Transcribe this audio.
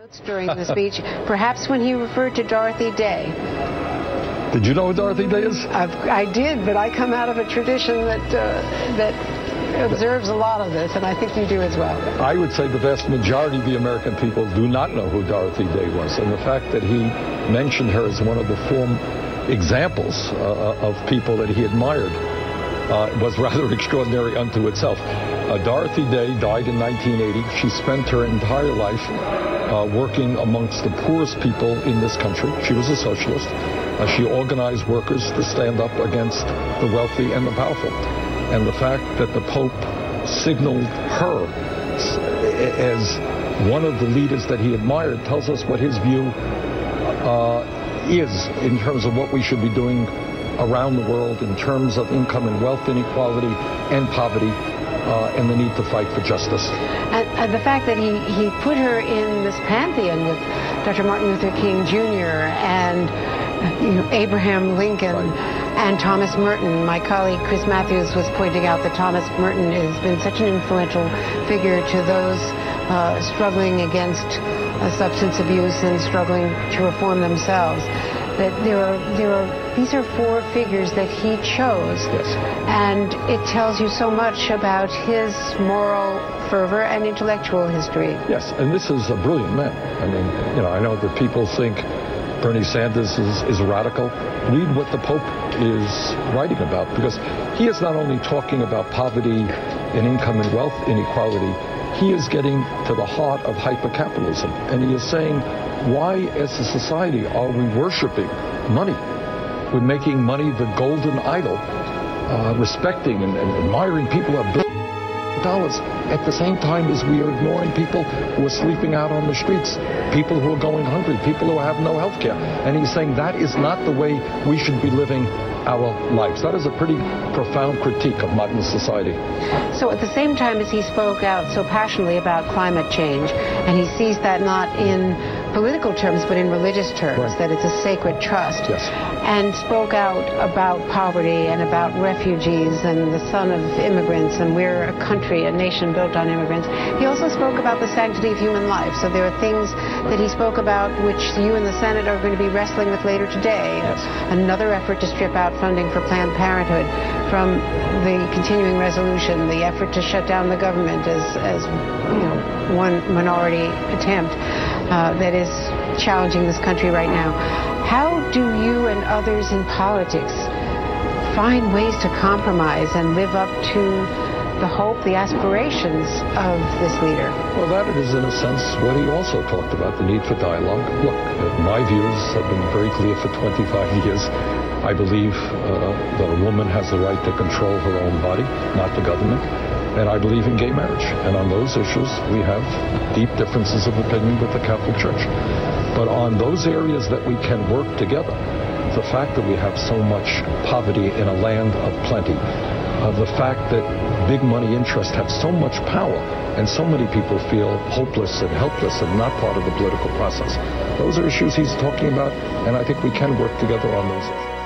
notes during the speech, perhaps when he referred to Dorothy Day. Did you know who Dorothy Day is? I did, but I come out of a tradition that observes a lot of this, and I think you do as well. I would say the vast majority of the American people do not know who Dorothy Day was, and the fact that he mentioned her as one of the four examples of people that he admired was rather extraordinary unto itself. Dorothy Day died in 1980. She spent her entire life working amongst the poorest people in this country. She was a socialist. She organized workers to stand up against the wealthy and the powerful. And the fact that the Pope signaled her as one of the leaders that he admired tells us what his view is in terms of what we should be doing around the world in terms of income and wealth inequality and poverty and the need to fight for justice. And the fact that he put her in this pantheon with Dr. Martin Luther King Jr. and Abraham Lincoln and Thomas Merton. My colleague Chris Matthews was pointing out that Thomas Merton has been such an influential figure to those struggling against substance abuse and struggling to reform themselves. That these are four figures that he chose, yes. And it tells you so much about his moral fervor and intellectual history. Yes, and this is a brilliant man. I mean, I know that people think Bernie Sanders is radical. Read what the Pope is writing about, because he is not only talking about poverty and income and wealth inequality, he is getting to the heart of hypercapitalism. And he is saying, why as a society are we worshiping money? We're making money the golden idol, respecting and admiring people who have billions of dollars at the same time as we are ignoring people who are sleeping out on the streets, people who are going hungry, people who have no health care. And he's saying that is not the way we should be living our lives. That is a pretty profound critique of modern society. So at the same time as he spoke out so passionately about climate change, and he sees that not in political terms but in religious terms, right, that it's a sacred trust, yes, and spoke out about poverty and about refugees and the son of immigrants, and we're a country, a nation built on immigrants. He also spoke about the sanctity of human life. So there are things that he spoke about which you in the Senate are going to be wrestling with later today. Yes. Another effort to strip out funding for Planned Parenthood from the continuing resolution, the effort to shut down the government as one minority attempt that is challenging this country right now. How do you and others in politics find ways to compromise and live up to the hope, the aspirations of this leader? Well, that is, in a sense, what he also talked about, the need for dialogue. Look, my views have been very clear for 25 years. I believe that a woman has the right to control her own body, not the government. And I believe in gay marriage. And on those issues, we have deep differences of opinion with the Catholic Church. But on those areas that we can work together, the fact that we have so much poverty in a land of plenty, the fact that big money interests have so much power and so many people feel hopeless and helpless and not part of the political process. Those are issues he's talking about, and I think we can work together on those issues.